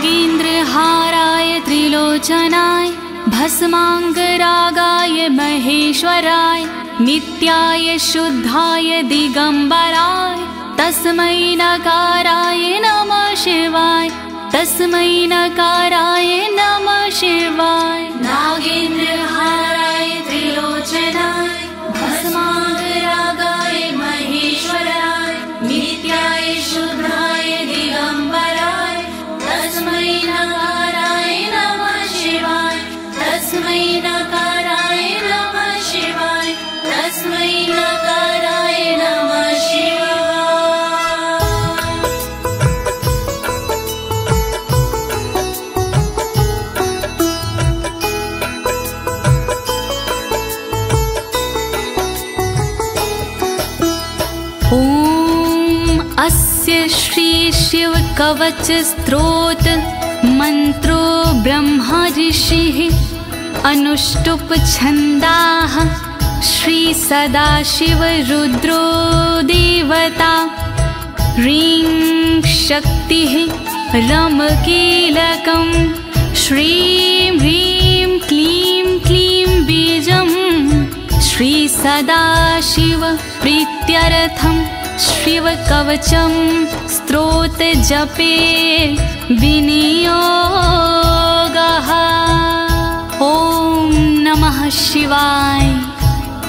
नागेन्द्रहाराय त्रिलोचनाय भस्मांगरागाय महेश्वराय नित्याय शुद्धाय दिगंबराय तस्मै नकाराय नमः शिवाय तस्मै नकाराय नमः शिवाय। नागेन्द्रहाराय त्रिलोचनाय भस्मांगरागाय महेश्वराय नित्याय शुद्धाय दिगंबराय तस्मै नकाराय नमः शिवाय तस्मै नकाराय नमः शिवाय तस्मै नकाराय नमः शिवाय। अस्य श्री शिव कवच स्तोत्र मंत्रो ब्रह्मा ऋषिः अनुष्टुप छंदाः श्री सदाशिव रुद्रो देवता ह्रीं शक्तिः रमकीलकं श्रीं ह्रीं क्लीं क्लीं बीजं श्री सदाशिव प्रीत्यर्थं शिव कवचम स्तोत्र जपे विनियोगः। ओम नमः शिवाय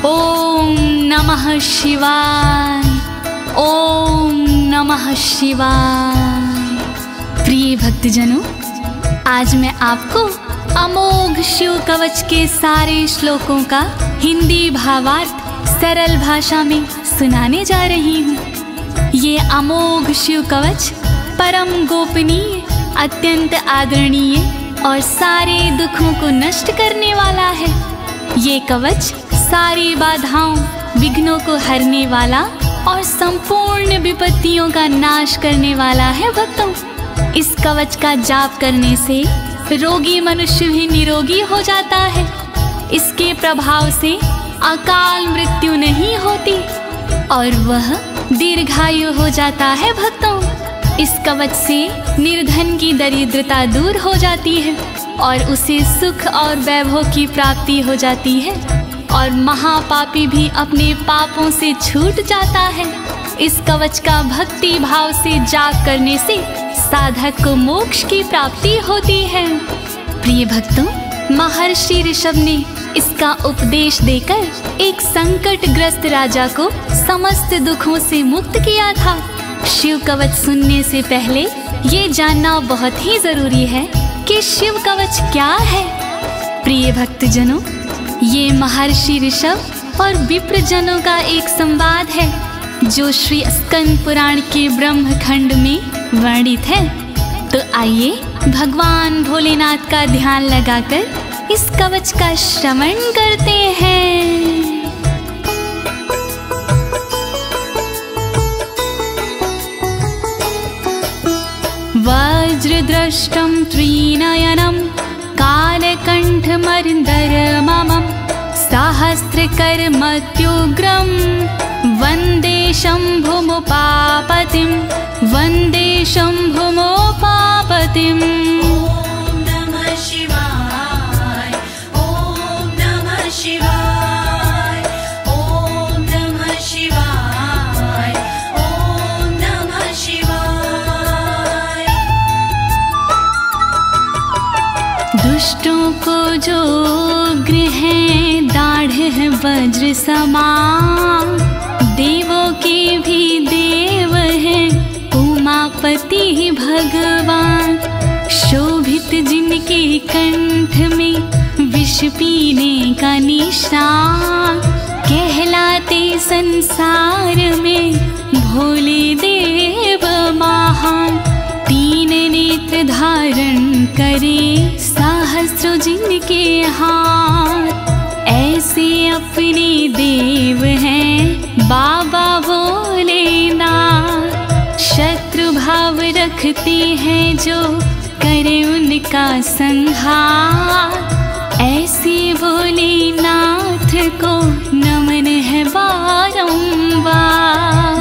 ओम नमः शिवाय ओम नमः शिवाय। प्रिय भक्तजनों, आज मैं आपको अमोघ शिव कवच के सारे श्लोकों का हिंदी भावार्थ सरल भाषा में सुनाने जा रही हूँ। ये अमोघ शिव कवच परम गोपनीय, अत्यंत आदरणीय और सारे दुखों को नष्ट करने वाला है। ये कवच सारी बाधाओं विघ्नों को हरने वाला और संपूर्ण विपत्तियों का नाश करने वाला है। भक्तों, इस कवच का जाप करने से रोगी मनुष्य भी निरोगी हो जाता है। इसके प्रभाव से अकाल मृत्यु नहीं होती और वह दीर्घायु हो जाता है। भक्तों, इस कवच से निर्धन की दरिद्रता दूर हो जाती है और उसे सुख और वैभव की प्राप्ति हो जाती है और महापापी भी अपने पापों से छूट जाता है। इस कवच का भक्ति भाव से जाप करने से साधक को मोक्ष की प्राप्ति होती है। प्रिय भक्तों, महर्षि ऋषभ ने इसका उपदेश देकर एक संकटग्रस्त राजा को समस्त दुखों से मुक्त किया था। शिव कवच सुनने से पहले ये जानना बहुत ही जरूरी है कि शिव कवच क्या है। प्रिय भक्तजनों, ये महर्षि ऋषभ और विप्रजनों का एक संवाद है जो श्री स्कंद पुराण के ब्रह्मखंड में वर्णित है। तो आइए भगवान भोलेनाथ का ध्यान लगाकर इस कवच का श्रवण करते हैं। वज्रदृष्टं त्रिनयनं कालकण्ठमर्दरममं सहस्रकर्मत्युग्रं वन्दे शम्भुमुपापतिं वन्दे शम्भुमुपापतिम्। दुष्टों को जो गृह दाढ़ है वज्र समान, देवों के भी देव है उमापति भगवान। शोभित जिनके कंठ में विष पीने का निशान, कहलाते संसार में भोले देव महान। तीन नेत्र धारण करे सहस्र जिनके हाथ, ऐसे अपने देव हैं बाबा भोलेनाथ। शत्रु भाव रखते हैं जो करे उनका संहार, ऐसे भोलेनाथ को नमन है बारंबार।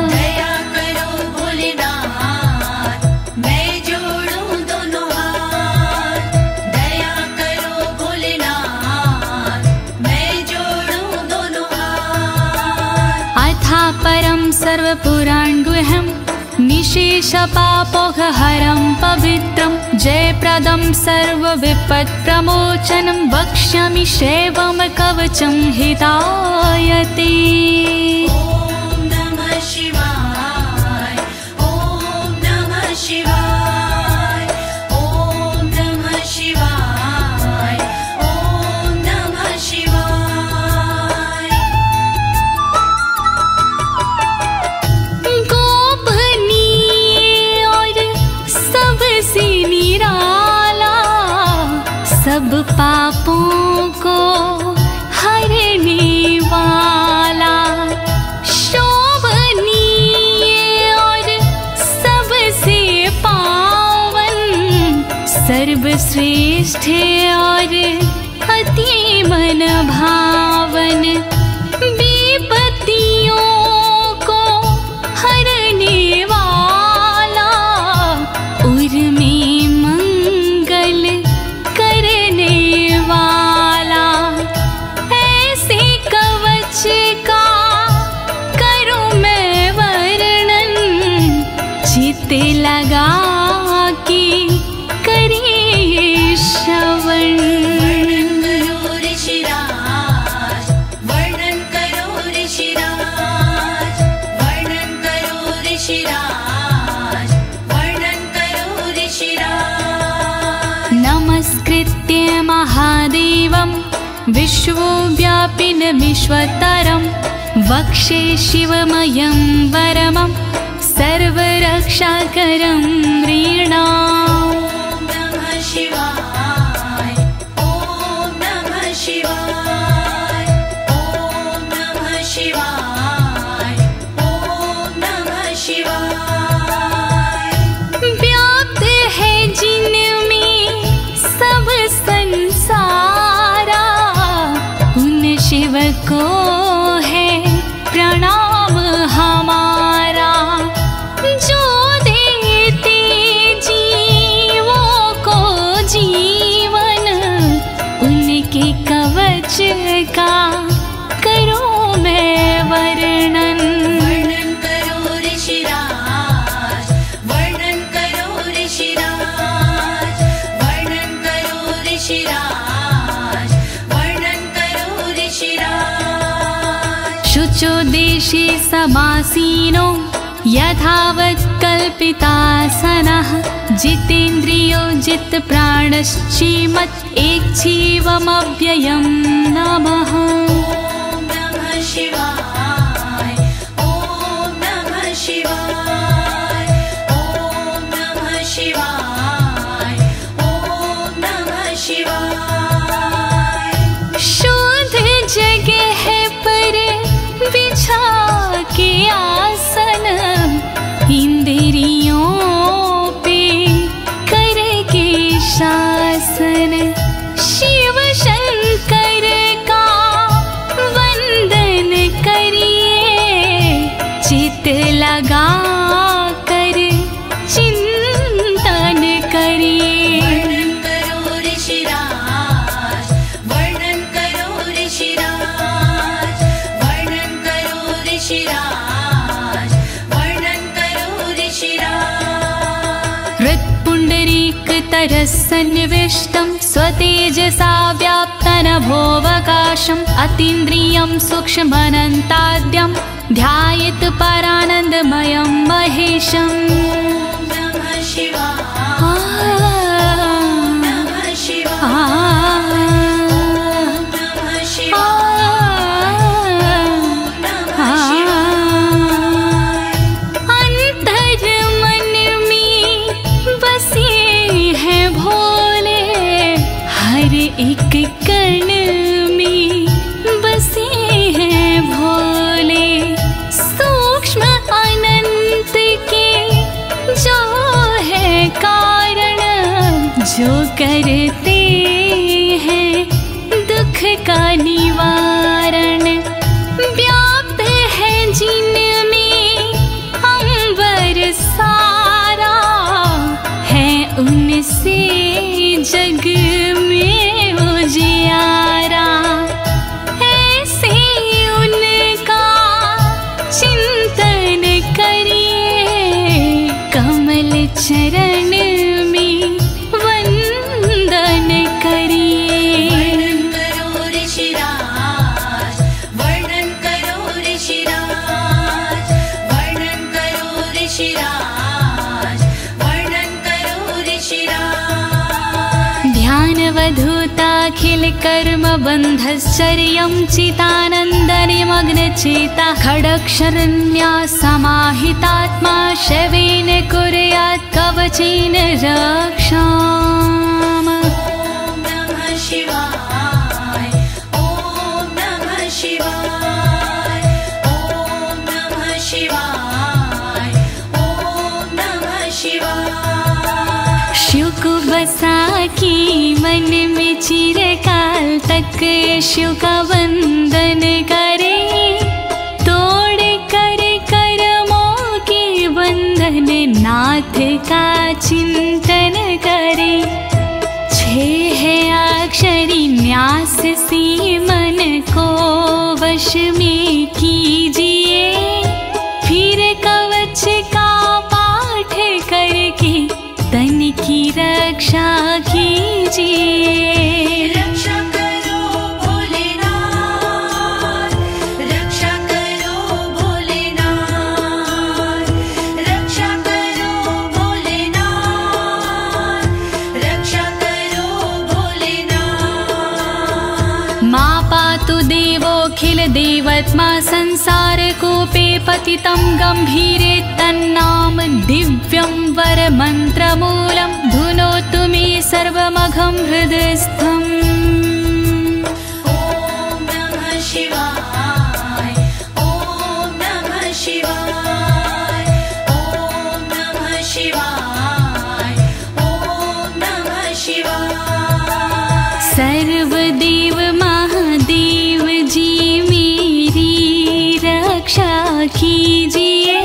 दया करो भोलेनाथ, मैं जोड़ूं दोनों हाथ, सर्वपुराण्गुह्यं निशेषपापोहरं पवित्रं जयप्रदं सर्वविपत्प्रमोचनं वक्ष्यामि शैवं कवचं हितायते। ॐ नमः शिवाय, ॐ नमः शिवाय, ॐ नमः शिवाय, ॐ नमः शिवाय। गोपनीय और सबसे निराला, सब पापों को हरने वाला, शोभनीय और सबसे पावन, सर्वश्रेष्ठ और अति मन भावन, विपत्तियों को हरने वाला, उर्मी मंगल करने वाला, ऐसे कवच का करूं मैं वर्णन, चित्त लगा के करिए श्रवण। वर्णन करो ऋषिराज, वर्णन करो ऋषिराज, वर्णन करो ऋषिराज, वर्णन करो ऋषिराज। नमस्कृत्य महादेवं विश्वव्यापिनमीश्वरं वक्षे शिवमयं वरमं सर्वरक्षाकरं नृणाम्। ॐ नमः शिवाय, ॐ नमः शिवाय, ॐ नमः शिवाय, ॐ नमः शिवाय। व्याप्त है जिनमें सब संसारा, उन शिव को है प्रणाम हमारा, जो देते जीवों को जीवन, उनके कवच का करूं मैं वर्णन। वर्णन करो ऋषिराज, वर्णन करो ऋषिराज, वर्णन करो ऋषिराज, वर्णन करो ऋषिराज। शुचो देशे समासीनो यथावत् कल्पितासनः, जितेन्द्रियो जितप्राणश्चीमत् एकजीवमव्ययं नमः। ॐ नमः शिवाय, ॐ नमः शिवाय, ॐ नमः शिवाय, ॐ नमः शिवाय। शुद्ध जगह पर बिछा के आसन, इंद्रियों पे करके शासन, शिव शंकर का वंदन करिए, चित्त लगा कर चिंतन करिए। वर्णन करो ऋषिराज, वर्णन करो ऋषिराज, वर्णन करो ऋषिराज, वर्णन करो ऋषिराज। हृत्पुण्डरीक तरसन्निविष्टं स्वतेजसा व्याप्तनभोऽवकाशम्, अतीन्द्रियं सूक्ष्ममनन्ताद्यं ध्यायेत् परानन्दमयं महेशम्। ॐ नमः शिवाय, नमः शिवाय, नमः शिवाय, नमः शिवाय। अंतर मन में बसे हैं भोले, हर एक कण में बसे हैं भोले, सूक्ष्म अनंत के जो है कारण, जो करते हैं दुख का निवारण, व्याप्त है जिनमें अंबर सारा, है उनसे जग में उजियारा, ऐसे उनका चिंतन कर्मबन्धश्चर्यं चितानन्दनिमग्नचेता खड्गशरण्या समाहितात्मा शवेन कुर्यात् कवचेन रक्षाम्। ॐ नमः शिवाय, ॐ नमः शिवाय, ॐ नमः शिवाय, ॐ नमः शिवाय। शिव को बसा के मन में चिरकाल तक शिव का वंदन करे, तोड़ कर कर्मों के बंधन नाथ का चिंतन करे। 6 अक्षरी न्यास से मन को वश में कीजिए, फिर कवच का पाठ करके तन की रक्षा कीजिए। रक्षा करो भोलेनाथ, रक्षा करो भोलेनाथ, रक्षा करो भोलेनाथ, रक्षा करो भोलेनाथ। मा पातु देवोऽखिल देवत्मा संसार कूपे पतितं गंभीरे तन्नाम दिव्यं वरमन्त्रमूलं धुनोतु मे सर्वमघं हृदयस्थम्। ॐ नमः शिवाय, ॐ नमः शिवाय, ॐ नमः शिवाय, ॐ नमः शिवाय। सर्वदेव महादेव जी मेरी रक्षा कीजिए,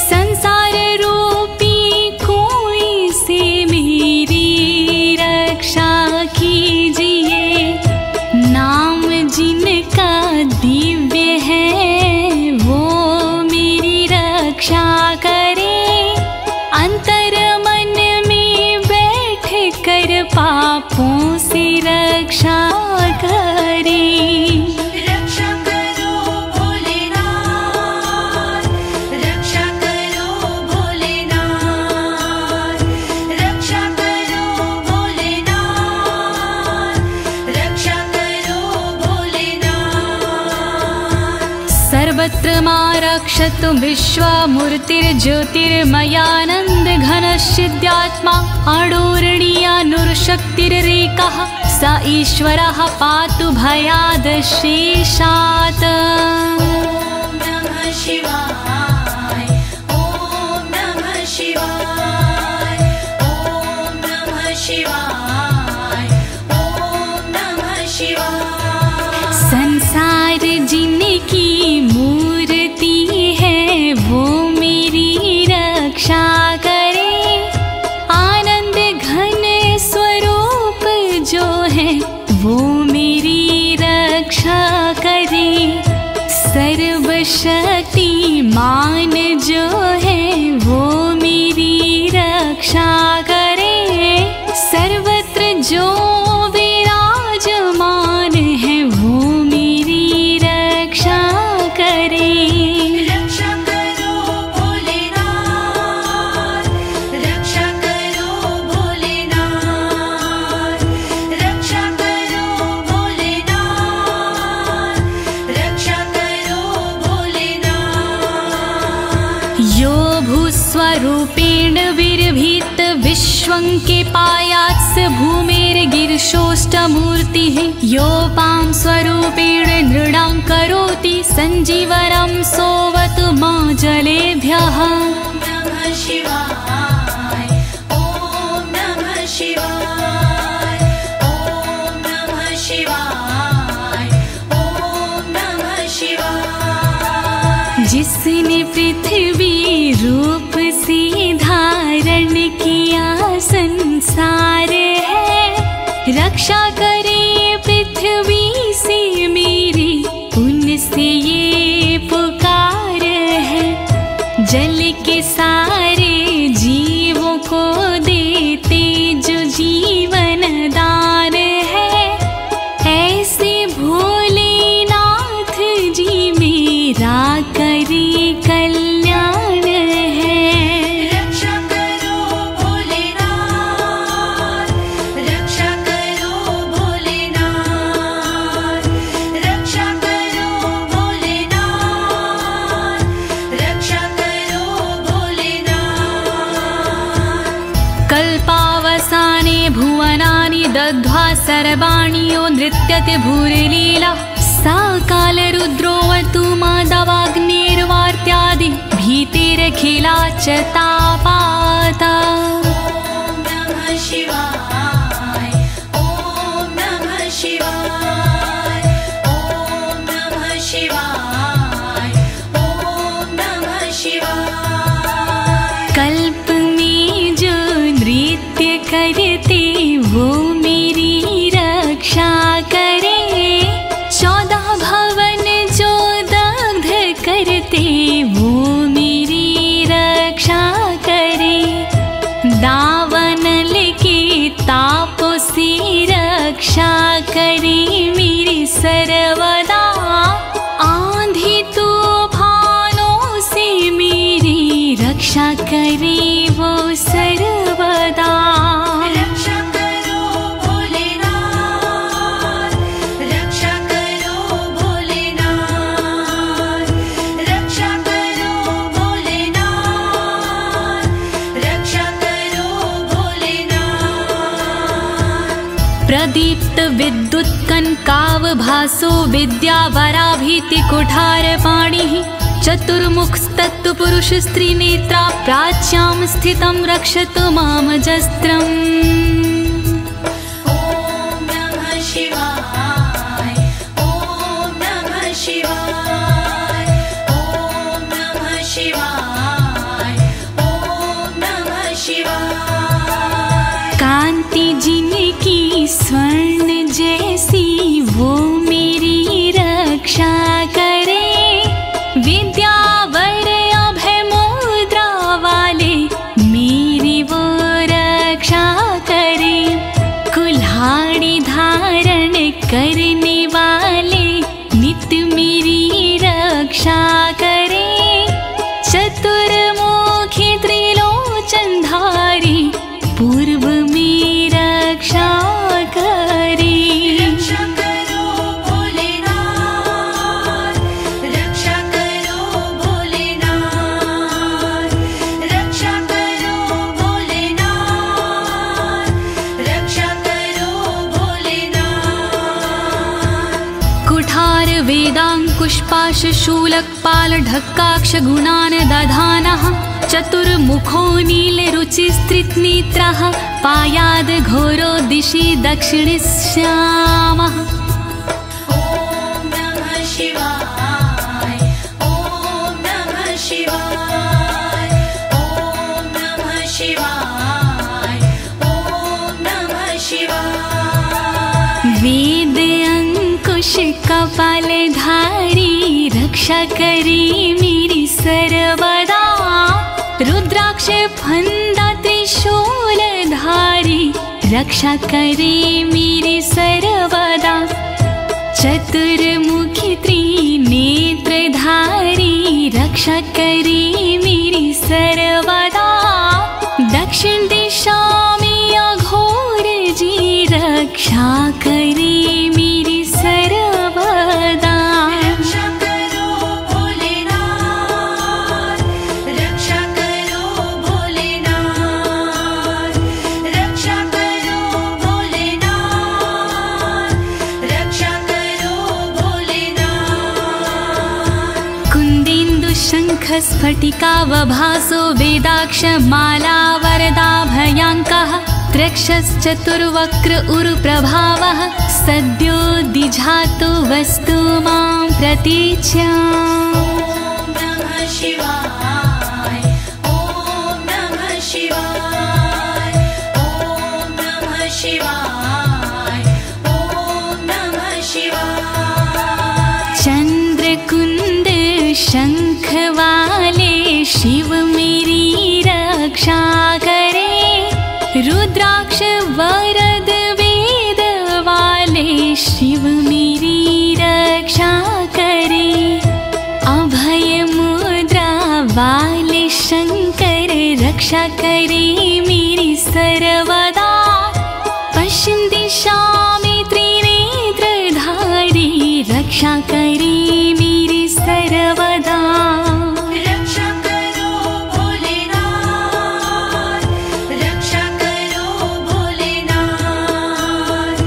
संसार रूपी कोई से मेरी रक्षा कीजिए। नाम जिनका दिव्य है वो मेरी रक्षा करे, अंतर मन में बैठ कर पापों से रक्षा करे। रक्षा करो भोलेनाथ, रक्षा करो भोलेनाथ, रक्षा करो भोलेनाथ, रक्षा करो भोलेनाथ। सर्वत्र मां रक्षतु विश्वमूर्तिर्ज्योतिर्मयानन्द घनश्चिद्यात्मा आडोरणीयानुर्शक्तिरेकः स ईश्वरः पातु भयादशेषात्। ॐ नमः शिवाय, ॐ नमः शिवाय, ॐ नमः शिवाय, ॐ नमः शिवाय। संसार जिनकी मूर्ति है वो मेरी रक्षा करे, आनंद घन स्वरूप जो है वो मेरी रक्षा करे। सर्वशक्तिमान जो है वो मेरी रक्षा करे, सर्वत्र जो विराजमान है वो मेरी रक्षा करे। रक्षा करो भोलेनाथ, रक्षा करो भोलेनाथ, रक्षा करो भोलेनाथ, रक्षा करो भोलेनाथ। यो भूस्वरूपेण विर्भीत विश्वं के पायात्स भूमेर्गिरिशोष्टमूर्तिः, योपां स्वरूपेण नृणां करोति सञ्जीवनं सोवतु मां जलेभ्यः। ॐ नमः शिवाय, ॐ नमः शिवाय, ॐ नमः शिवाय, ॐ नमः शिवाय। जिसने पृथ्वी रूप से धारण किया संसार है, रक्षा करे पृथ्वी से मेरी, उनसे ये पुकार है। जल के सारे जीवों को देते जो जीवन दान है, ऐसे भोलेनाथ जी मेरा करे कल्याण है। रक्षा करो भोलेनाथ, रक्षा करो भोलेनाथ, सर्वाणियो नृत्यते भूरिलीला सा कालरुद्रोऽवतु माधवाग्निर्वार्त्यादि भीतिरखिला च तापाता। कल्प में जो नृत्य करते वो मेरी रक्षा करे, 14 भवन जो दग्ध करते वो मेरी रक्षा करे। दावानल के तापों से रक्षा करे मेरी सर्वदा, आंधी तूफानों से मेरी रक्षा करे वो सर्वदा। रक्षा करो भोलेनाथ, रक्षा करो भोलेनाथ, रक्षा करो भोलेनाथ, रक्षा करो भोलेनाथ। प्रदीप्त विद्युत कनकावभासो विद्यावराभीति कुठारपाणिः, चतुर्मुखस्तत्पुरुष स्त्रीनेत्रा प्राच्यां स्थितं रक्षतु मामजस्त्रम्। ॐ नमः शिवाय, ॐ नमः शिवाय, ॐ नमः शिवाय, ॐ नमः शिवाय। कांति जिनकी स्वर्ण जैसी वो मेरी रक्षा करे, विद्यावर अभय मुद्रा वाले मेरी वो रक्षा करे। कुल्हाड़ी धारण करने वाले नित्य मेरी रक्षा करे। चतुर्मुखी त्रिलोचनधारी पूर्व में रक्षा करे। रक्षा करो भोलेनाथ, रक्षा करो भोलेनाथ, रक्षा करो भोलेनाथ, रक्षा करो भोलेनाथ। कुठार वेदांकुशपाश शूलकपाल ढक्काक्ष गुणान दधानः, चतुर्मुखो नीलरुचिस्त्रिनेत्रः पायाद घोरो दिशि दक्षिणश्यामः। ॐ नमः शिवाय, ॐ नमः शिवाय, ॐ नमः शिवाय, ॐ नमः शिवाय। वेद अंकुश कपालधारी रक्षा करे मेरी सर्वदा। रुद्राक्ष फंदा त्रिशूलधारी रक्षा करे मेरी सर्वदा। चतुर्मुखी त्रिनेत्रधारी रक्षा करे मेरी सर्वदा। दक्षिण दिशा में अघोर जी रक्षा करे मेरी सर्वदा। रक्षा करो भोलेनाथ, रक्षा करो भोलेनाथ, रक्षा करो भोलेनाथ, रक्षा करो भोलेनाथ। कुन्देन्दु शङ्ख स्फटिकावभासो वेदाक्ष माला वरदाभयाङ्कः, त्रक्षश्चतुर्वक्र उरुप्रभावः, सद्यो दिझातु वस्तु मां प्रतीच्या। ॐ नमः शिवाय, ॐ नमः शिवाय, ॐ नमः शिवाय, ॐ नमः शिवाय। चंद्रकुंड शंख वाले शिव मेरी रक्षा करे। रुद्राक्ष वरद वेद वाले शिव मेरी रक्षा करे। अभय मुद्रा वाले शंकर रक्षा करे मेरी सर्वदा। पश्चिम दिशा में त्रिनेत्रधारी रक्षा करे मेरी सर्वदा। रक्षा करो भोलेनाथ, रक्षा करो भोलेनाथ,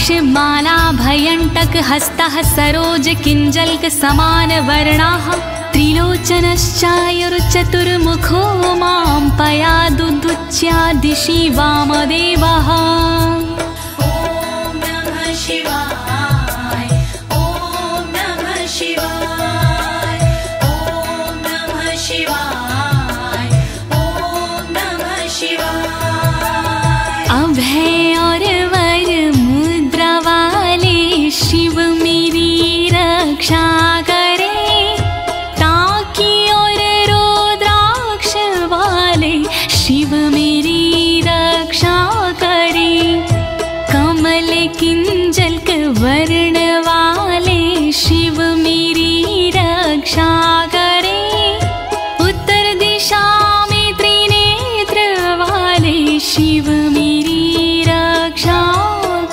माला भयंटक हस्तः सरोज किंजल्क समान वर्णाः त्रिलोचनश्चायुर्चतुर्मुखो मां पयादुदुच्या दिशि वामदेवः। ॐ नमः शिवाय ॐ नमः शिवाय ॐ नमः शिवाय ॐ नमः शिवाय। अभय और वर मुद्रा वाले शिव मेरी रक्षा करे, टाकी और रुद्राक्ष वाले शिव मेरी रक्षा करे, कमल किंजल्क वर्ण वाले शिव मेरी रक्षा करे, उत्तर दिशा में त्रिनेत्र वाले शिव मेरी रक्षा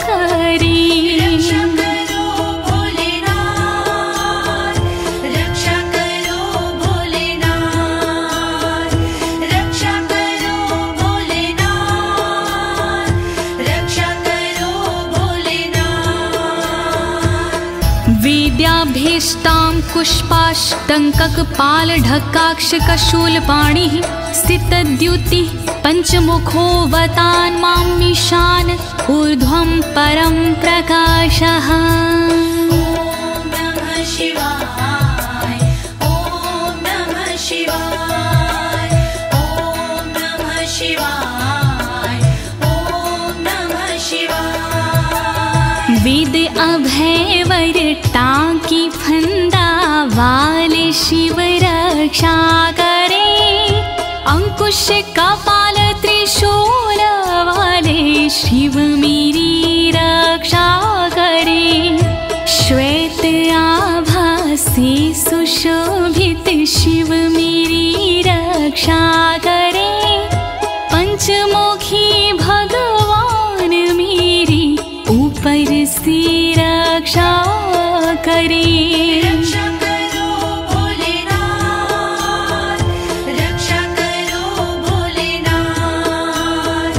करे। रक्षा करो भोलेनाथ, रक्षा करो भोलेनाथ, रक्षा करो भोलेनाथ, रक्षा करो भोलेनाथ। वेद्याभीष्टां पुष्पाष्टङ्ककपालढक्काक्षकशूलपाणिः सितद्युतिः पञ्चमुखोऽवतान् मां ईशान ऊर्ध्वं परं प्रकाशः। ॐ नमः शिवाय ॐ नमः शिवाय ॐ नमः शिवाय ॐ नमः शिवाय। वेद अभय वर टाकी फंदा वाले शिव रक्षा करे, अंकुश कपाल त्रिशूल वाले शिव मेरी रक्षा करे, श्वेत आभा से सुशोभित शिव मेरी रक्षा करे, पंचमुखी भगवान मेरी ऊपर से रक्षा करे। रक्षा करो भोलेनाथ, रक्षा करो भोलेनाथ,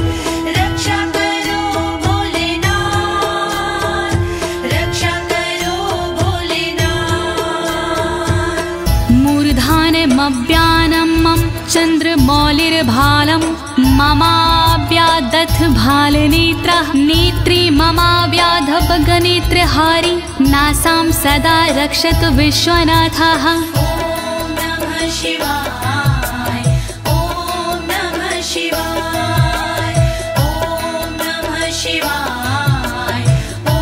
रक्षा करो भोलेनाथ, रक्षा करो भोलेनाथ। मूर्धानमव्यानं मम चन्द्रमौलिर्भालं ममाव्यादथ भालनेत्रः नेत्री ममाव्याधपगनेत्रहारी नासां सदा रक्षतु विश्वनाथः। ॐ नमः शिवाय ॐ नमः शिवाय ॐ नमः शिवाय ॐ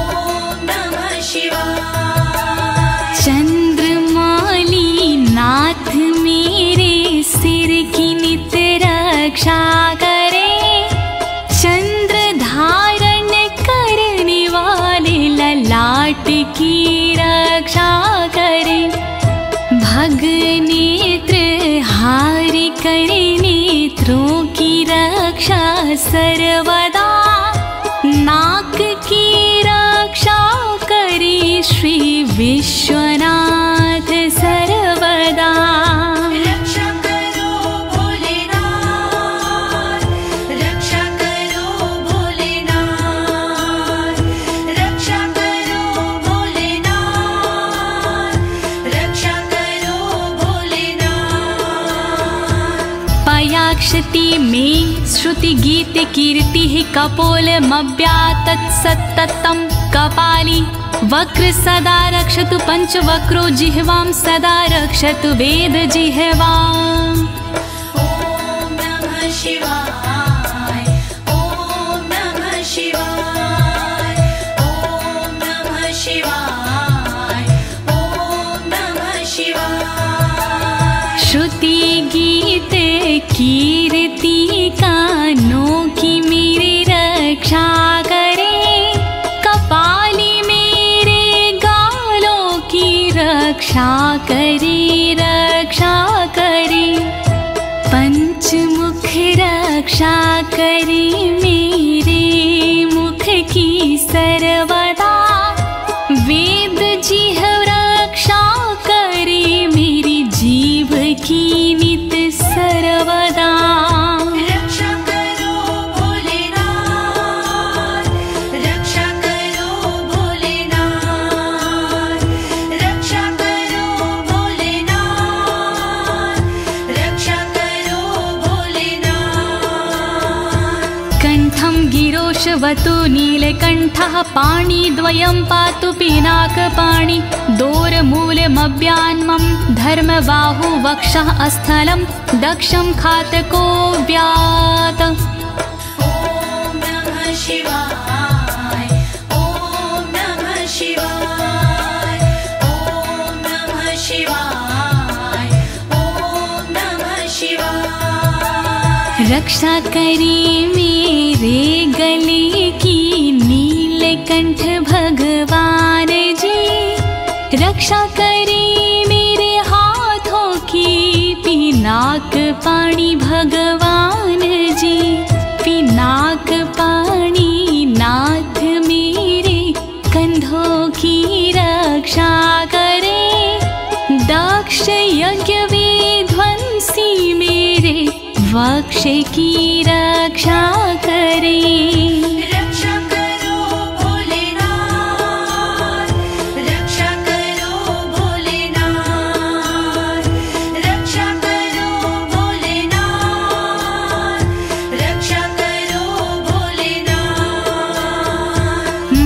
नमः शिवाय। चंद्रमौली नाथ मेरे सिर की नित्य रक्षा करे, चंद्र धारण करने वाले ललाट की रक्षा करे, भग नेत्र हारि करे नेत्रों की रक्षा सर्वदा, नाक की रक्षा करे श्री विश्वनाथ सर्वदा। रक्षा करो भोलेनाथ, रक्षा करो भोलेनाथ, रक्षा करो भोलेनाथ, रक्षा करो भोलेनाथ। पयाक्षति में श्रुति गीत कीर्ति कपोलमव्यातत् सत्ततं कपाली वक्र सदा रक्षतु पंचवक्रो जिह्वां सदा रक्षतु वेद जिह्वाम्। ॐ नमः शिवाय ॐ नमः शिवाय ॐ नमः शिवाय ॐ नमः शिवाय। श्रुति गीत कीर्ति कानों की मेरी रक्षा करे, कपाली मेरे गालों की रक्षा करे रक्षा करे, पंचमुख रक्षा करे मेरे मुख की सर्वदा, वेद जिह्व रक्षा करे मेरी जीव की नित सर्वदा। रक्षा करो भोलेनाथ, रक्षा करो गिरोशवतु नीलकण्ठः पाणिद्वयं पातु पिनाकपाणि दोरमूलमव्यान्मं धर्मबाहु वक्षः अस्थलं दक्षं खातको व्यात। ॐ नमः शिवाय ॐ नमः शिवाय ॐ नमः शिवाय ॐ नमः शिवाय। रक्षा करी मेरे गले की नीलकंठ भगवान जी, रक्षा करी मेरे हाथों की पिनाक पाणी भगवान जी, पिनाक पाणी नाथ मेरे कंधों की रक्षा करे, दक्ष यज्ञ विध्वंसी मेरे वक्ष की रक्षा करे। रक्षा करो भोलेनाथ, रक्षा करो भोलेनाथ, रक्षा करो भोलेनाथ, रक्षा करो भोलेनाथ।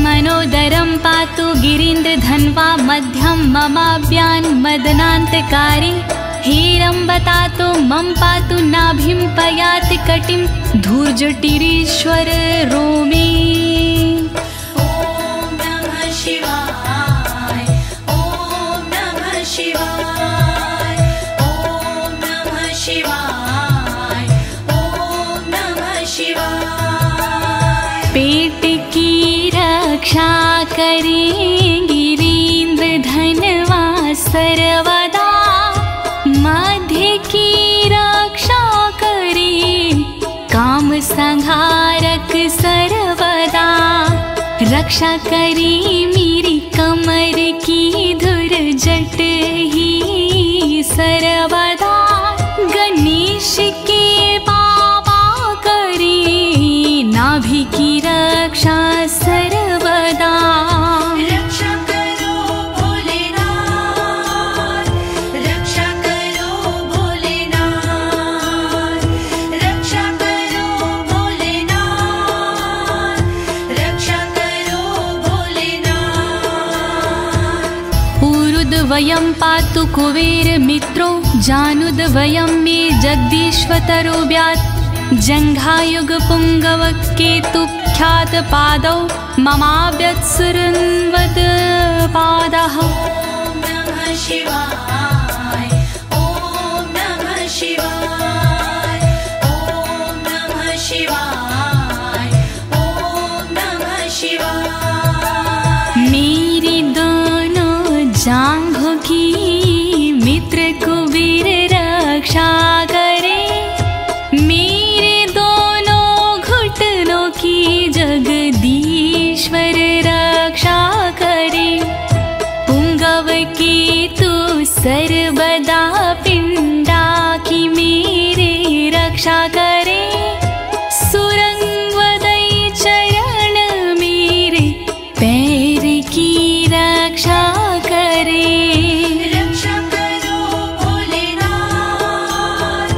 मनोदरं पातु गिरीन्द्रधन्वा मध्यं ममाभ्यान् मदनान्तकारी, हेरम्बतातो मम पातु नाभिं पयाति कटिं धूर्जटिरीश्वर रोमे। ॐ नमः शिवाय ॐ नमः शिवाय ॐ नमः शिवाय ॐ नमः शिवाय। पेट की रक्षा करें गिरीन्द्रधनवा सर्वदा, मध्य की रक्षा करे काम संहारक सर्वदा, रक्षा करे मेरी कमर की धुर जट ही सर्वदा, गणेश के बाबा करे नाभि की रक्षा सर्वदा। रक्षा करो भोलेनाथ, रक्षा करो भोलेनाथ, रक्षा करो भोलेनाथ, रक्षा करो भोलेनाथ। ऊरुद्वयं पातु कुबेर मित्रो, जानुद्वयं मे जगदीश्वतरो व्यात्, जङ्घायुग पुङ्गव केतु ख्यात पादौ ममाव्यत्सुरन्वद पादः। ॐ नमः शिवाय ॐ नमः शिवाय ॐ नमः शिवाय ॐ नमः शिवाय। मेरी दोनों जांघों की मित्र कुबेर रक्षा करे, मेरे दोनों घुटनों की जगदीश्वर रक्षा करे, पुंगव की तू सर्वदा पिंडा की मेरे रक्षा करे, सुरंगवदई चरण मेरे पैर की रक्षा करे। रक्षा करो भोलेनाथ,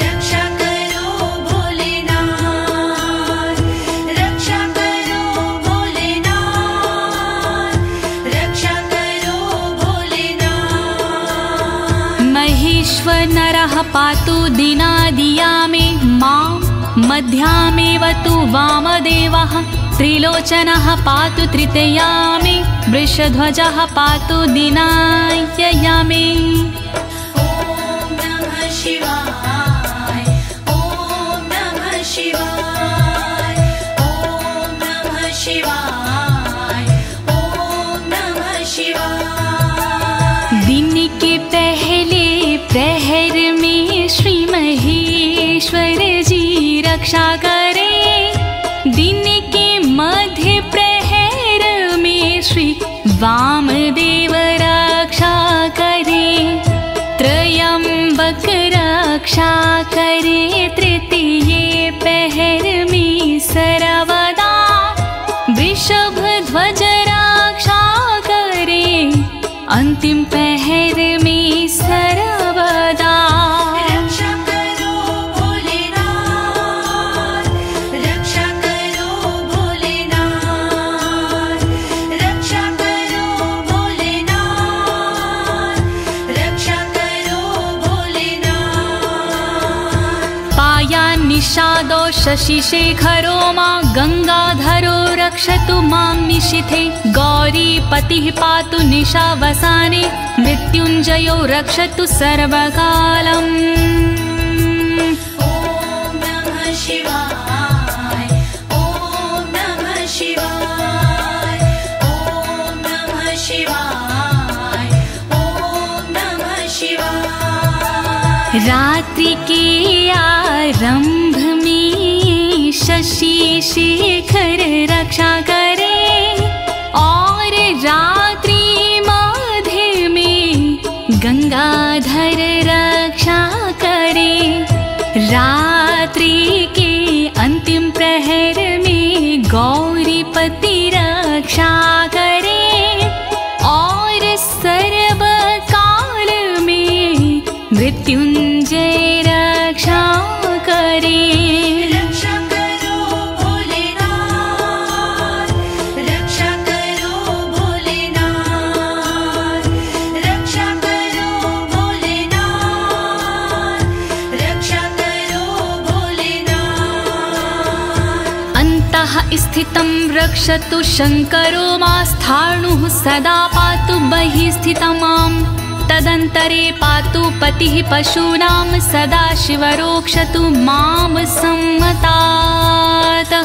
रक्षा करो भोलेनाथ, रक्षा करो भोलेनाथ, रक्षा करो भोलेनाथ। महेश्वर नरः पातु दिनादिया मे मां, मध्यामेव तु वामदेवः, त्रिलोचनः पातु तृतीया मे, वृषध्वजः पातु दिनायया मे। ॐ नमः शिवाय ॐ नमः शिवाय ॐ नमः शिवाय ॐ नमः शिवाय। दिन के पहले प्रहर में श्री महेश्वर जी रक्षा करे, दिन के मध्य प्रहर में श्री वामदेव रक्षा करे, त्रयंबक रक्षा करे, तृतीय पहर में सर्वदा, वृषभ ध्वज रक्षा करे, अंतिम पहर में सर्वदा। रक्षा करो भोलेनाथ, रक्षा करो प्रसादो शशिशेखरो मां गंगाधरो रक्षतु मां निशिथे गौरीपतिः पातु निशावसाने मृत्युञ्जयो रक्षतु सर्वकालम् ॐ नमः शिवाय ॐ नमः शिवाय ॐ नमः शिवाय ॐ नमः शिवाय। रात्रि के आरंभ में शशि शेखर रक्षा करे और रात्रि मध्य में गंगाधर रक्षा करे। रात्रि के अंतिम प्रहर में गौरीपति रक्षा करे और सर्वकाल में मृत्युंजय रक्षा करे। रक्षा करो भोलेनाथ रक्षा करो भोलेनाथ रक्षा करो भोलेनाथ रक्षा करो भोलेनाथ। अन्तः स्थितं रक्षतु शङ्करो मास्थाणुः सदा पातु बहिः स्थितं माम् तदन्तरे पातु पतिः पशूनां सदा शिवरोक्षतु मां सम्मतात्। ॐ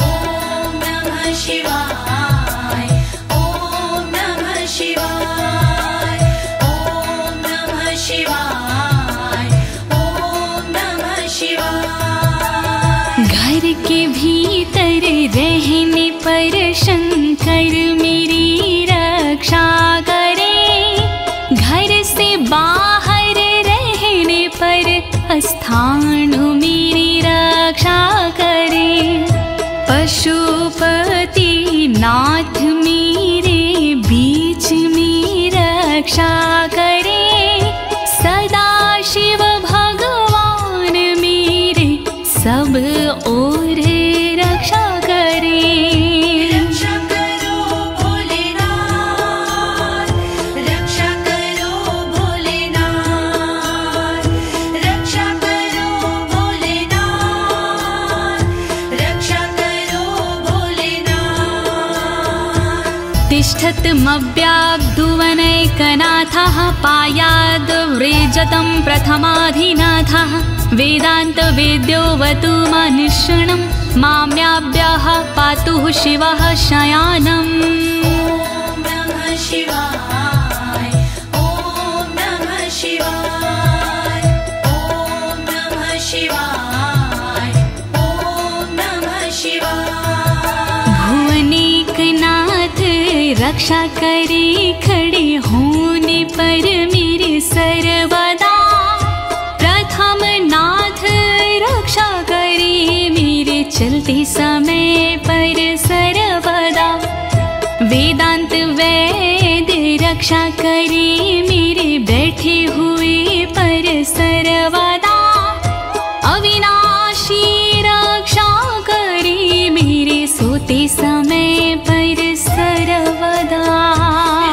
नमः शिवाय ॐ नमः शिवाय ॐ नमः शिवाय ॐ नमः शिवाय। घर के भीतर रहने पर शंकर मेरी रक्षा करे घर से बाहर रहने पर स्थानु मेरी रक्षा करे। पशुपति नाथ मेरे बीच में रक्षा करे सदा शिव भगवान मेरे सब ओर रक्षा करे। रक्षा करो भोलेनाथ रक्षा करो भोलेनाथ रक्षा करो भोलेनाथ रक्षा करो भोलेनाथ। तिष्ठतमव्याब्धुवनैकनाथः पायाद्व्रेजतं प्रथमाधिनाथः वेदान्तवेद्योऽवतु मनुष्यणं माम्याभ्यः पातुः शिवः शयानम्। ॐ नमः शिवाय ॐ नमः शिवाय ॐ नमः शिवाय ॐ नमः शिवाय। भुवनेकनाथ रक्षा करे खड़े होने पर मेरे सर्वदा प्रथम नाथ रक्षा करे मेरे चलते समय पर सर्वदा। वेदांत वैद्य रक्षा करे मेरे बैठे हुए पर सर्वदा। अविनाशी रक्षा करे मेरे सोते समय पर सर्वदा।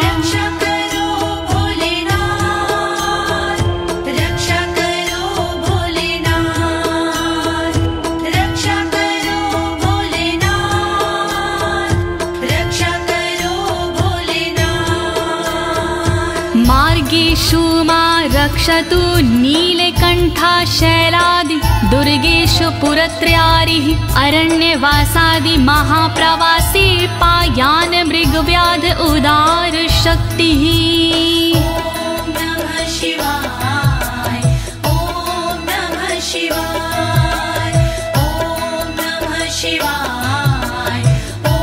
रक्षा करो भोलेनाथ रक्षा करो भोलेनाथ रक्षा करो भोलेनाथ रक्षा करो भोलेनाथ। मार्गेषु मां रक्षतु नीलकण्ठा शैलादि दुर्गेषु पुरत्रयारिः अरण्यवासादि महाप्रवासी पायान मृगव्याध उदार शक्तिः। ॐ नमः शिवाय ॐ नमः शिवाय ॐ नमः शिवाय ॐ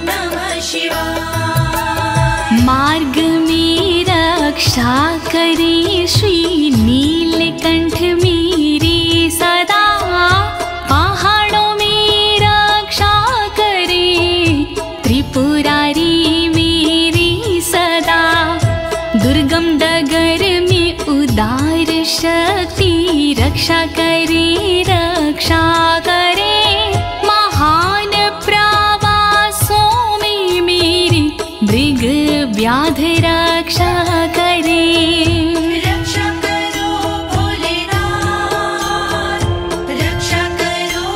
नमः शिवाय। मार्ग में रक्षा करे श्री नीलकंठ मेरी सदा। पहाड़ों में रक्षा करे त्रिपुरारी मेरी सदा। दुर्गम डगर में उदार शक्ति रक्षा करे महान प्रवासों में मेरी मृग व्याध रक्षा करे। रक्षा करो भोलेनाथ रक्षा करो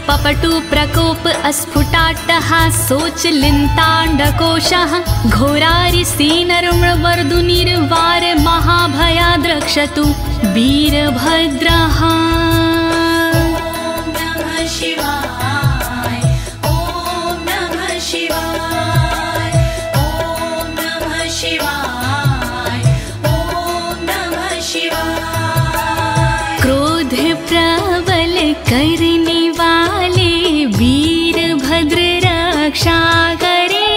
पपटु प्रकोप अस्फुटाट्टः शोचलिन्ताण्डकोशः घोरारिसेनर्मवर्दुनिर्वार महाभयाद्रक्षतु वीरभद्रः। क्रोध प्रबल करने वाले वीरभद्र रक्षा करे,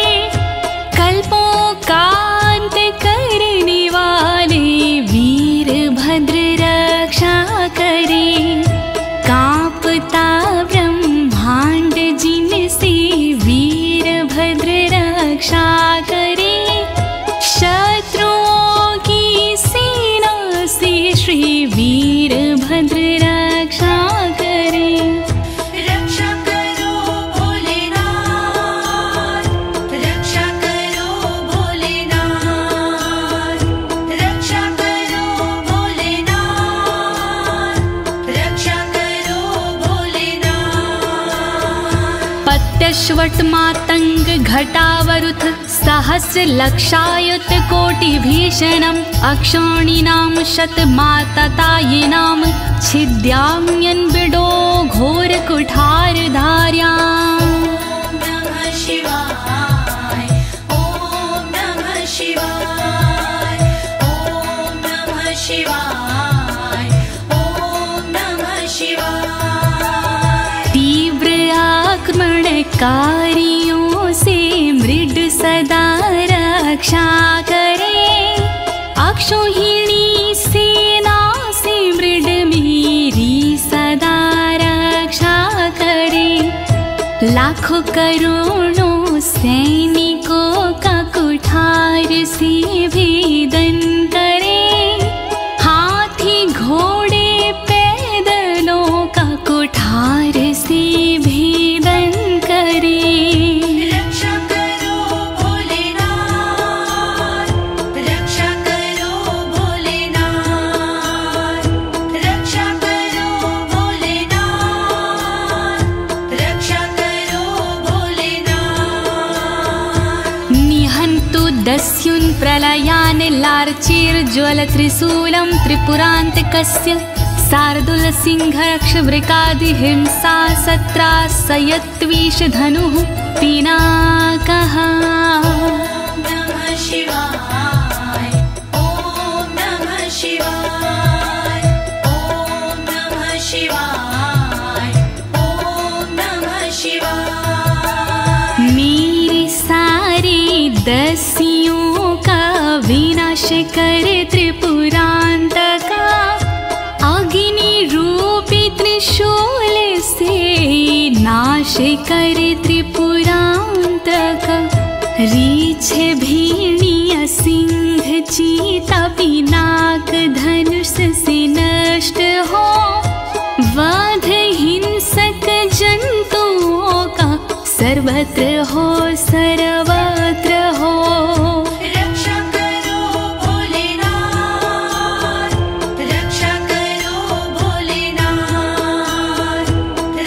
कल्पों का अंत करने वाले वीरभद्र रक्षा करे। कांपता ब्रह्मांड जिनसे वीरभद्र रक्षा करे, शत्रुओं की सेना से श्री वीरभद्र रक्षा करे। रक्षा करो भोलेनाथ, रक्षा करो भोलेनाथ, रक्षा करो भोलेनाथ, रक्षा करो भोलेनाथ। पत्यश्वट मातंग घटावरुथ सहस्र लक्षायुत कोटि भीषणम् अक्षौणीनां शतमाततायिनां छिद्याम्यन् बिडो घोर कुठार धार्याम्। नमः शिवाय, ओम नमः शिवाय, ओम नमः शिवाय, ओम नमः शिवाय। तीव्र आक्रमणकारियों से मृड सदा रक्षा करे, अक्षौहिणी सेना से मृड मेरी सदा रक्षा करे। लाखों करोड़ों सैनिकों का कुठार से भेदन करे, हाथी घोड़े पैदलों का कुठार से भेदन करे। रक्षा करो भोलेनाथ, रक्षा करो भोलेनाथ, रक्षा करो भोलेनाथ, रक्षा करो भोलेनाथ। निहन्तु दस्युन् प्रलयान् लार्चेर्ज्वलत्रिशूलं त्रिपुरान्तकस्य शार्दूलसिंहरक्षवृकादिहिंसा सत्रासयत्विषधनुः पिनाकः। नमः शिवाय, ओम नमः शिवाय, ओम नमः शिवाय, ओम नमः शिवाय। मेरे सारे दस्युओं का विनाश कर त्रिपुरान्तका, अग्नि रूपी त्रिशूल से नाश कर त्रिपुरान्तक। रीछ भीड़िया सिंह चीता पिनाक धनुष से नष्ट हो, वध हिंसक जंतुओं का सर्वत्र हो सर्वत्र हो। रक्षा करो भोलेनाथ, रक्षा करो भोलेनाथ,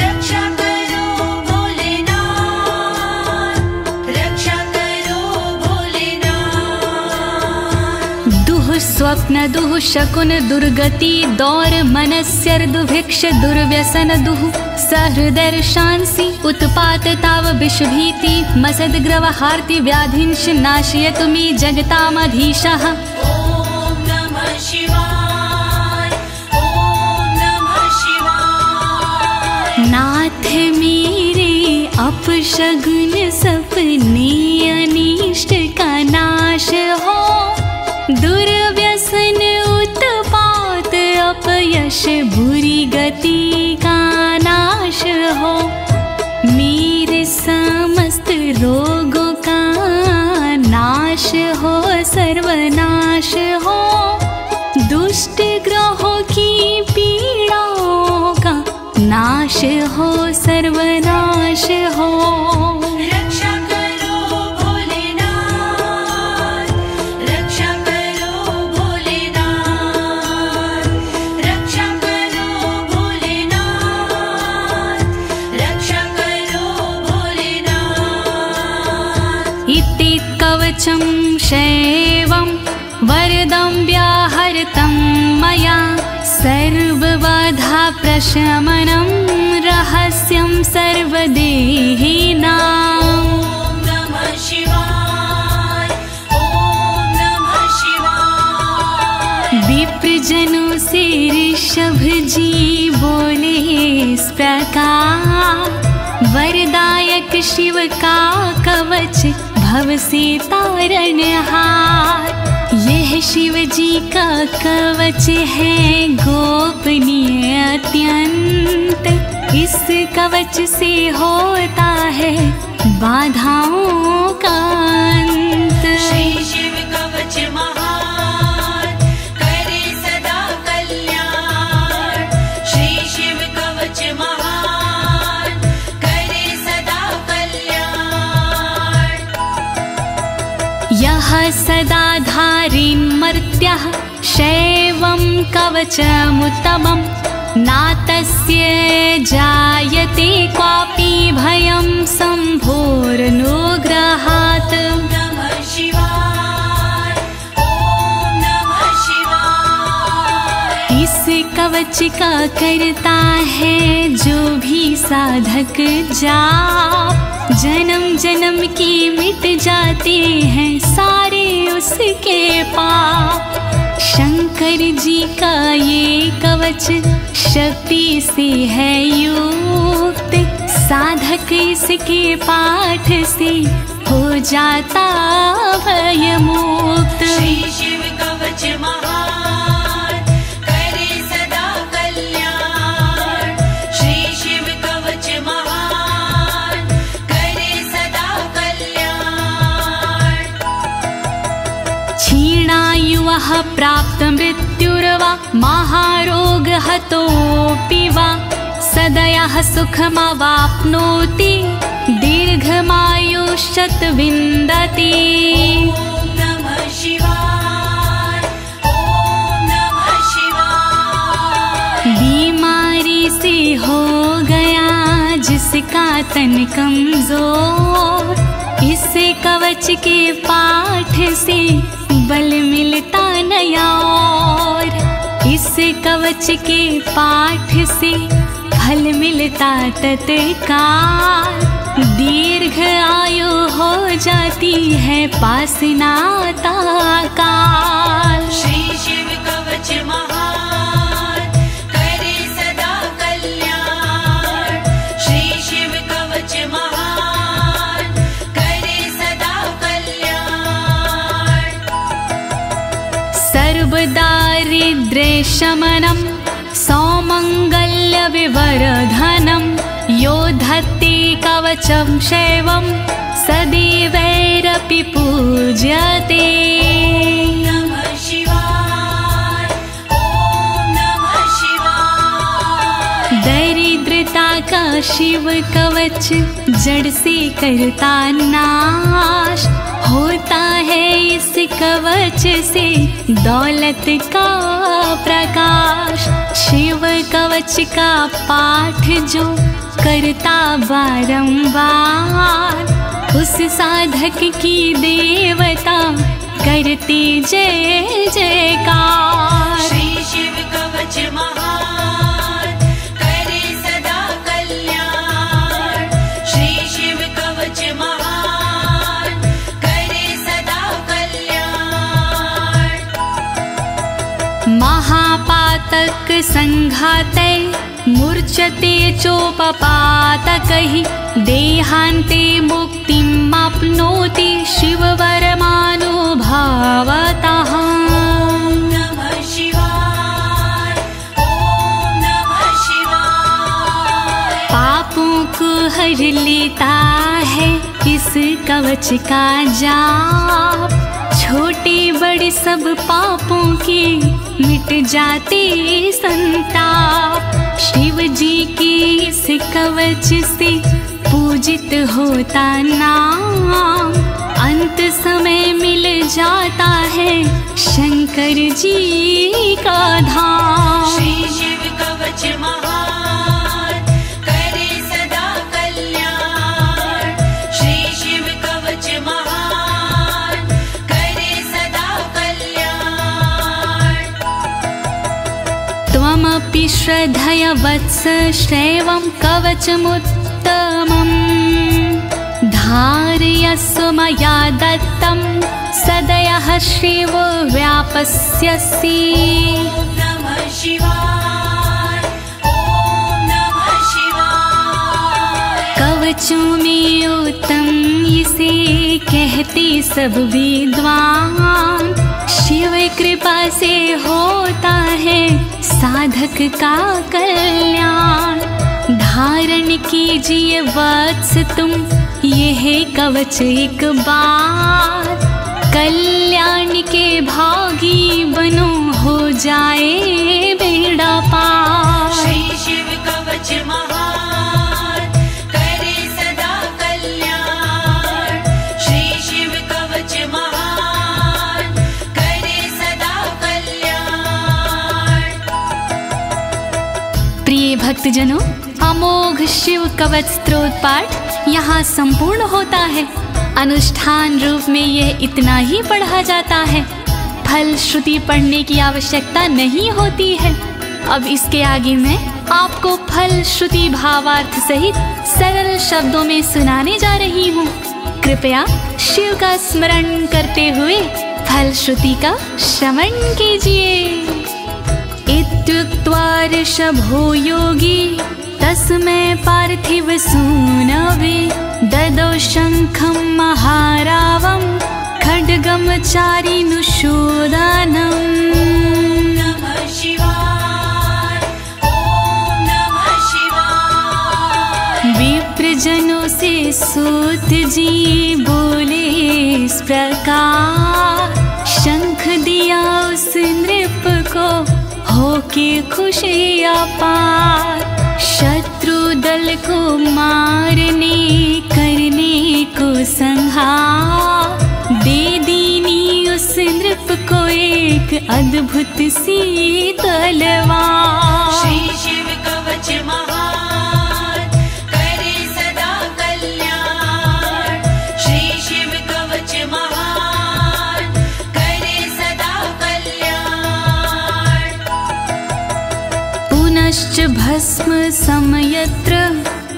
रक्षा करो भोलेनाथ, रक्षा करो भोलेनाथ। दुः स्वप्न दुः शकुन दुर्गति दौर मनस्यर्दुभिक्ष दुर्व्यसन दुः सहृदर्शांसि उत्पात ताव विषभीति मसद्ग्रवहार्ति व्याधिंश नाशयतु मे जगतामधीशः। ओम नमः शिवाय, ओम नमः शिवाय। नाथ मेरे अपशगुन सपने अनिष्ट का नाश हो, दुर्व्यसन उत्पात अपयश बुरी गति का नाश हो। मेरे समस्त रोगों का नाश हो सर्वनाश हो, दुष्ट ग्रहों की पीड़ाओं का नाश हो सर्वनाश हो। रक्षा करो भोलेनाथ, रक्षा करो भोलेनाथ, रक्षा करो भोलेनाथ, कवचं शैवं वरदं व्याहृतं मया सर्वबाधा प्रशमनं रहस्यं सर्वदेहिनाम्। ॐ नमः शिवाय ॐ नमः शिवाय। विप्रजनों से ऋषभ जी बोले इस प्रकार, वरदायक शिव का कवच भव से तारणहार। यह शिव जी का कवच है गोपनीय अत्यंत, इस कवच से होता है बाधाओं का अंत। श्री शिव कवच महान करे सदा कल्याण। श्री शिव कवच महान करे सदा कल्याण। यः सदा धारिन्मर्त्यः शैवं कवचमुत्तमं, नातस्य जायते क्वापि भयं शम्भोरनुग्रहात्। नमः शिवाय ॐ नमः शिवाय। इस कवच का करता है जो भी साधक जाप, जन्म जन्म की मिट जाते हैं सारे उसके पाप। शंकर जी का ये कवच शक्ति से है युक्त, साधक इसके पाठ से हो जाता भयमुक्त। श्री शिव कवच महान करे सदा कल्याण। श्री शिव कवच महान करे सदा कल्याण। क्षीणायुः प्राप्त मृत्युर्वा महारोग हतोऽपि वा, सदयः सुखमवाप्नोति दीर्घमायुष्यत् विन्दति। ॐ नमः शिवाय ॐ नमः शिवाय। बीमारी से हो गया जिसका तन कमजोर, इस कवच के पाठ से बल मिलता नया और, इस कवच के पाठ से फल मिलता तत्काल। दीर्घ आयु हो जाती है पास नाता काल। श्री शिव कवच महान करे सदा कल्याण। श्री शिव कवच महान करे सदा कल्याण। सर्वदारिद्र्यशमनं सौमङ्गल्यविवर्धनं, यो धत्ते कवचं शैवं सदैवैरपि पूज्यते। नमः शिवाय ॐ नमः शिवाय। दरिद्रता का शिव कवच जड़ से करता नाश, होता है इस कवच से दौलत का प्रकाश। शिव कवच का पाठ जो करता बारंबार, उस साधक की देवता करती जय जयकार। श्री शिव कवच महान करे सदा कल्याण। श्री शिव कवच महान करे सदा कल्याण। महापातक संघाते मूर्छते चोपपातकैः, देहान्ते मुक्तिमाप्नोति शिववरमानुभावतः। नमः शिवाय ॐ नमः शिवाय। पापों को हर लेता है इस कवच का जाप, छोटे बड़े सब पापों के मिट जाते संताप। शिव जी के इस कवच से पूजित होता नाम, अंत समय मिल जाता है शंकर जी का धाम। श्री शिव कवच महान करे सदा कल्याण। श्री शिव कवच महान त्वमपि श्रद्धया वत्स श्रेवं कवचमुत्तमम् धारयस्व मया दत्तं सदयः श्रीवो व्यापस्यसि। नमः शिवाय, ओम नमः शिवाय। कवचों में उत्तम इसे कहते सब विद्वान, शिव कृपा से होता है साधक का कल्याण। धारण कीजिए वत्स तुम यह कवच एक बार, कल्याण के भागी बनो हो जाए बेड़ा पार। श्री शिव कवच महान करे सदा कल्याण। श्री शिव कवच महान करे सदा कल्याण। प्रिय भक्तजनों, अमोघ शिव कवच स्तोत्र पाठ यहाँ संपूर्ण होता है। अनुष्ठान रूप में यह इतना ही पढ़ा जाता है, फल श्रुति पढ़ने की आवश्यकता नहीं होती है। अब इसके आगे मैं आपको फल श्रुति भावार्थ सहित सरल शब्दों में सुनाने जा रही हूँ। कृपया शिव का स्मरण करते हुए फल श्रुति का श्रवण कीजिए। इत्युक्त्वा ऋषभो योगी तस्मै पार्थिव सूनवे ददौ शङ्खं महारावं खड्गं चारिनुशोदानम्। नमः शिवाय, ओम नमः शिवाय। विप्रजनों से सूत जी बोले इस प्रकार, शंख दिया उस नृप को होके खुशी अपार। शत्रु दल को मारने करने को संहार, दे दीनी उस नृप को एक अद्भुत सी तलवार। श्री शिव कवच महान करे सदा कल्याण। श्री शिव कवच महान करे सदा कल्याण। पुनश्च भस्म समयत्र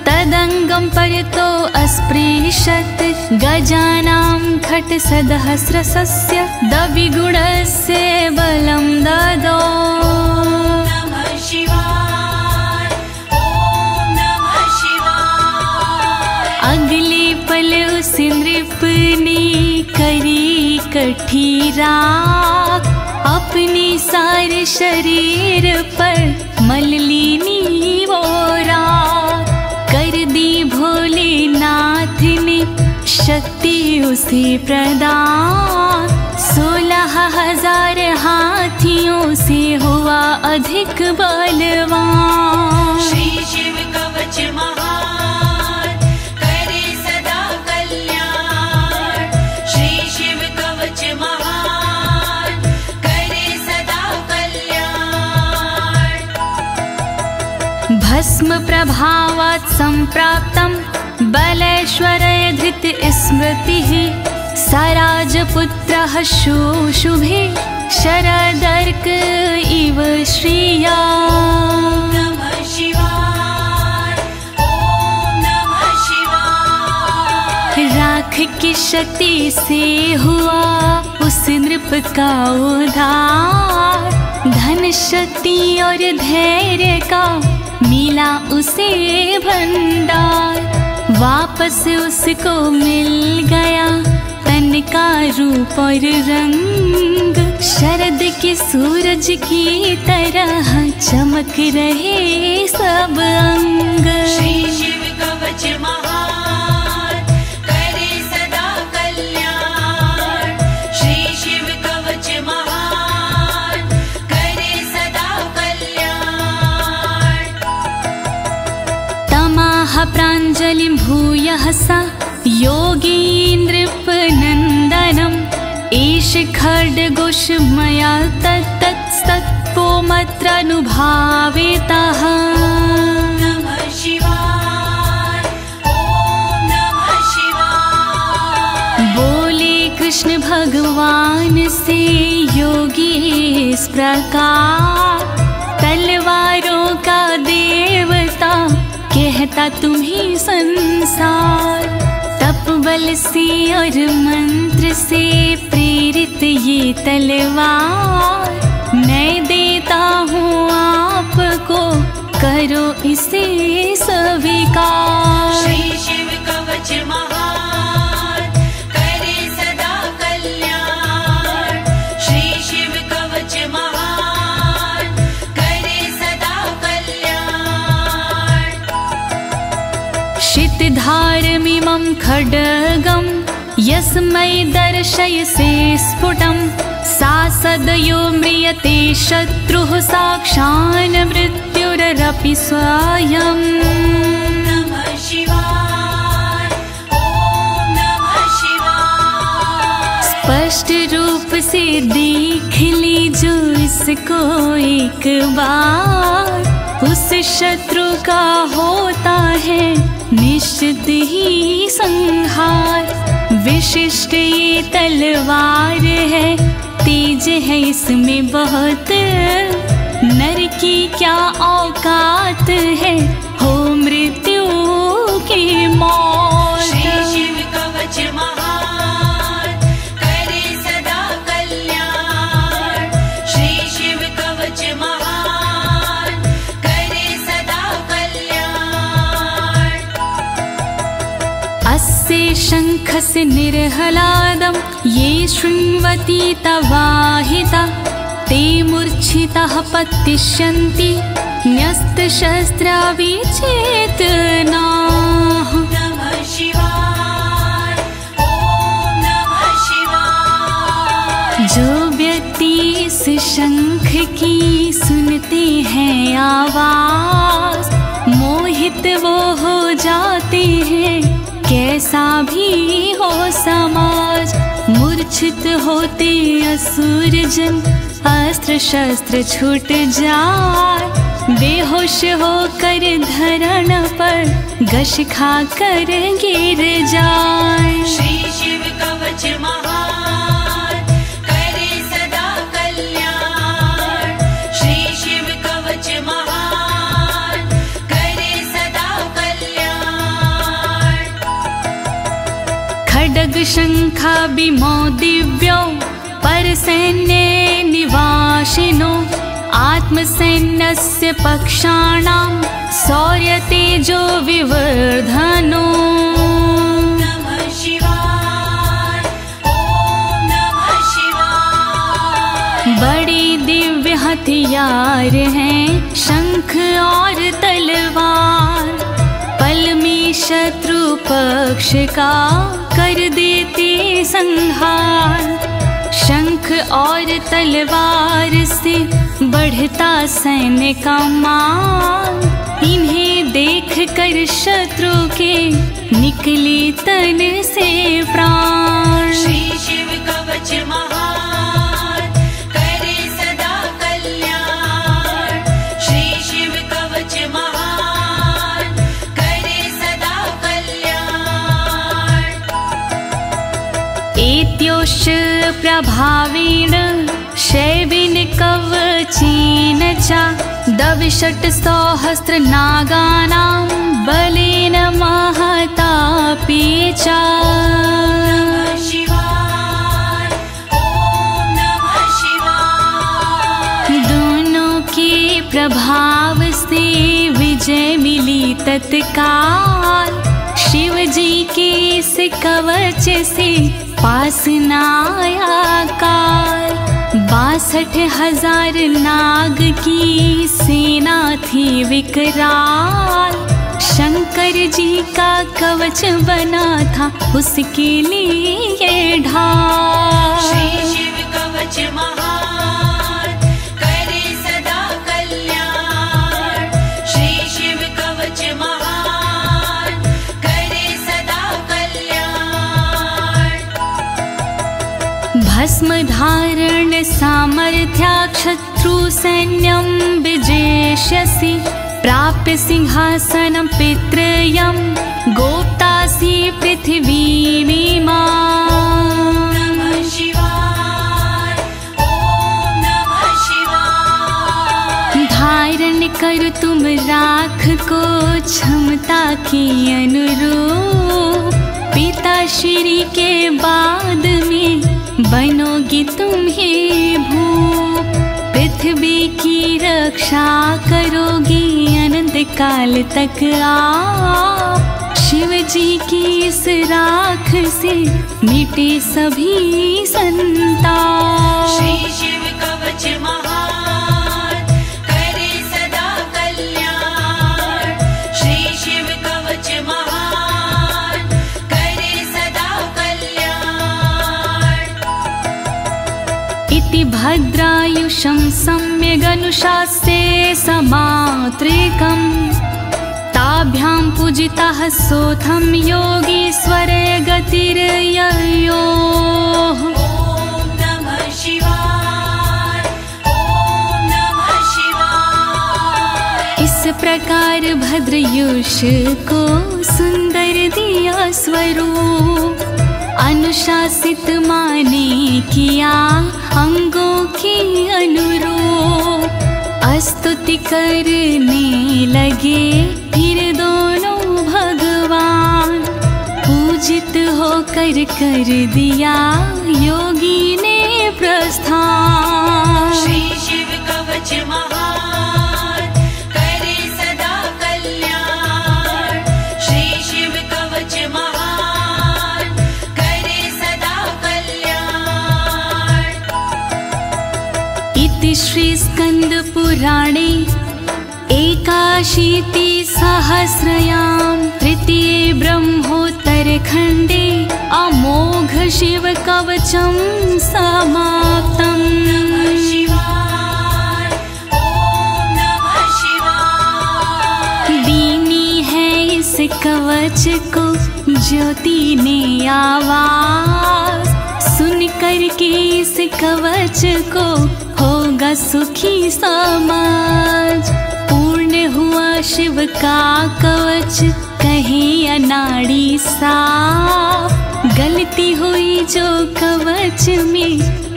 तदंगं परतो अस्पृशत्, गजानां खट्सहस्रस्य द्विगुणस्य बलं ददौ। नमः शिवाय, ओम नमः शिवाय। अगले पल उस नृप ने करी कठी राख, अपने सारे शरीर पर मल ली वो राख। कर दी भोलेनाथ ने शक्ति उसे प्रदान, 16,000 हाथियों से हुआ अधिक बलवान। श्री शिव कवच महान करे सदा कल्याण। श्री शिव कवच महान करे सदा कल्याण। भस्म प्रभावात् सम्प्राप्तं बलेश्वरय धृत स्मृतिः, सराजपुत्रः शुशुभे शरदर्क इव श्रिया। नमः शिवाय, ओम नमः शिवाय। राख की शक्ति से हुआ उस नृप का उद्धार, धन शक्ति और धैर्य का मिला उसे भंडार। वापस उसको मिल गया तन का रूप और रंग, शरद के सूरज की तरह चमक रहे सब अंग। श्री शिव कवच महान करे सदा कल्याण। श्री शिव कवच महान करे सदा कल्याण। तमाह प्राञ्जलिं भूयः सा योगीन्द्रपनन्दनम्, एष खड्गोष मया तत्तत्पोमत्रानुभावितः। नमः शिवाय, ओम नमः शिवाय। बोले कृष्ण भगवान से योगी इस प्रकार, तलवारों कहता तुम्ही संसार। तप बल से और मंत्र से प्रेरित ये तलवार मैं देता हूँ आपको, करो इसे स्वीकार। श्री शिव कवच महान करे सदा कल्याण। श्री शिव कवच महान करे सदा कल्याण। शितधारमिमं खड्गं यस्मै दर्शयसे स्फुटं, सा सदयो म्रियते शत्रुः साक्षान् मृत्युरपि स्वयम्। नमः शिवाय, ओम नमः शिवाय। स्पष्ट रूप से देख लीजो इसको एक बार, उस शत्रु का होता है निश्चित ही संहार। विशिष्ट ये तलवार है, तेज है इसमें बहुत, नर की क्या औकात है हो मृत्यु की मौत। श्री शिव कवच महान करे सदा कल्याण। श्री शिव कवच महान करे सदा कल्याण। अस्य शङ्खस्य निर्हलादं ये शृण्वन्ति तवाहिता, ते मूर्छिताः पतिष्यन्ति न्यस्तशस्त्रा विचेतनाः। नमः शिवाय, ओम नमः शिवाय। जो व्यक्ति इस शंख की सुनते हैं आवाज, मोहित वो हो जाते हैं कैसा भी हो समाज। मूर्छित होते असुर जन, अस्त्र शस्त्र छूट जाए, बेहोश होकर धरण पर घस खा कर गिर जाए। श्री शिव कवच महान करे सदा कल्याण। श्री शिव कवच महान करे सदा कल्याण। खड्ग शंखाभिमो दिव्यो परसैन्ये निवासिनो, आत्मसैन्यस्य पक्षाणां शौर्यतेजो विवर्धनो। नमः शिवाय, ओम नमः शिवाय। बड़े दिव्य हथियार हैं शंख और तलवार, पल में शत्रु पक्ष का कर देते संहार। शंख और तलवार से बढ़ता सैन्य का मान, इन्हें देख कर शत्रु के निकले तन से प्राण। श्री शिव कवच महान करे सदा कल्याण। श्री शिव कवच महान करे सदा कल्याण। एत्योश्च प्रभावेण शैवेन कवचेन च, दविषट् सहस्र नागानां बलेन महतापि च। नमः शिवाय, ओम नमः शिवाय। दोनों के प्रभाव से विजय मिली तत्काल, शिव जी के इस कवच से पास न आया काल। 62,000 नाग की सेना थी विकराल, शंकर जी का कवच बना था उसके लिए ढाल। श्री शिव कवच महान करे सदा कल्याण। श्री शिव कवच महान करे सदा कल्याण। भस्म धारण सामर्थ्या शत्रु सैन्यं विजेष्यसि, प्राप्य सिंहासनं पितृयं गोप्तासि पृथिवीमिमां। नमः शिवाय, ओम नमः शिवाय। धारण कर तुम राख को क्षमता पिता के अनुरूप, पिताश्री के बाद में बनोगी तुम ही भूप। पृथ्वी की रक्षा करोगी अनंत काल तक आप। शिव जी की इस राख से मिटे सभी संताप। श्री शिव कवच महान करे सदा कल्याण। श्री शिव कवच महान करे सदा कल्याण। इति भद्रायुषं सम्यगनुशास्ये समात्रिकम्, ताभ्यां पूजितः सोऽथं योगीश्वरे गतिर्ययोः। ॐ नमः शिवाय, ॐ नमः शिवाय। इस प्रकार भद्रयुष को सुंदर दिया स्वरूप, अनुशासित माने किया अंगों की अनुरूप। स्तुति करने लगे फिर दोनों भगवान, पूजित होकर कर दिया योगी ने प्रस्थान। श्री शिव कवच महान करे सदा कल्याण। श्री शिव कवच महान करे सदा कल्याण। इति श्री स्कंद पुराणे एकाशीति सहस्रयां तृतीये ब्रह्मोत्तर खंडे अमोघ शिव कवचम समाप्तम्। शिवाय, ॐ नमः शिवाय। दीनी है इस कवच को ज्योति ने आवाज, सुन कर के इस कवच को होगा सुखी समाज। पूर्ण हुआ शिव का कवच कहे अनाड़ी साफ, गलती हुई जो कवच में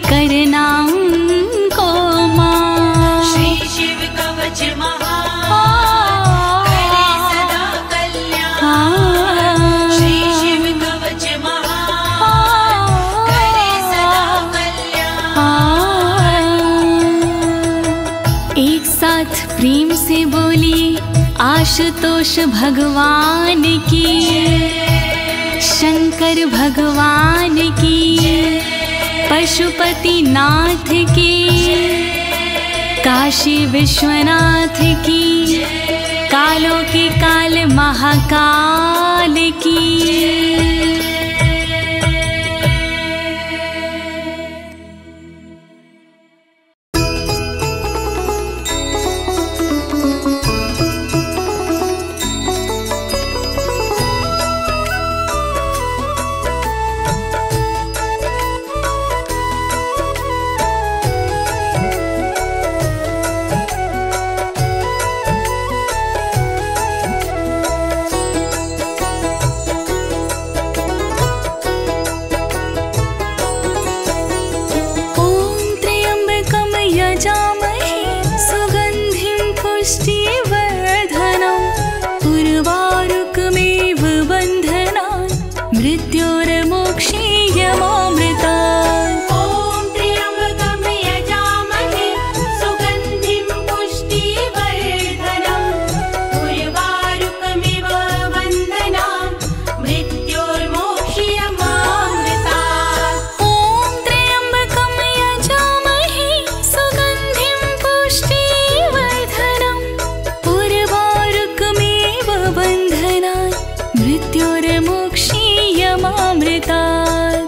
करना उनको माफ। श्री शिव कवच महान करे सदा कल्याण। श्री शिव कवच महान करे सदा कल्याण। एक साथ प्रेम से बोलिए आशुतोष भगवान की, शंकर भगवान की, पशुपति नाथ की, काशी विश्वनाथ की, कालों के काल महाकाल की। मृत्योर्मोक्षीयमामृतात्।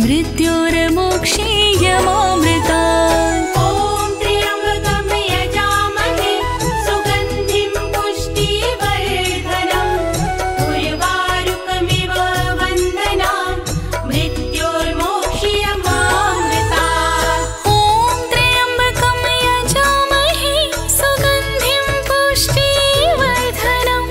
मृत्योर्मोक्षीयमामृतात्। ॐ त्र्यम्बकं यजामहे सुगन्धिं पुष्टिवर्धनम् उर्वारुकमिव बन्धनान् मृत्योर्मोक्षीयमामृतात्। ॐ त्र्यम्बकं यजामहे सुगन्धिं पुष्टिवर्धनम्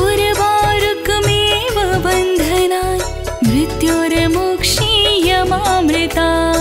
उर्वारुकमिव बन्धनान् मृत्योर्मोक्षीयमामृतात्।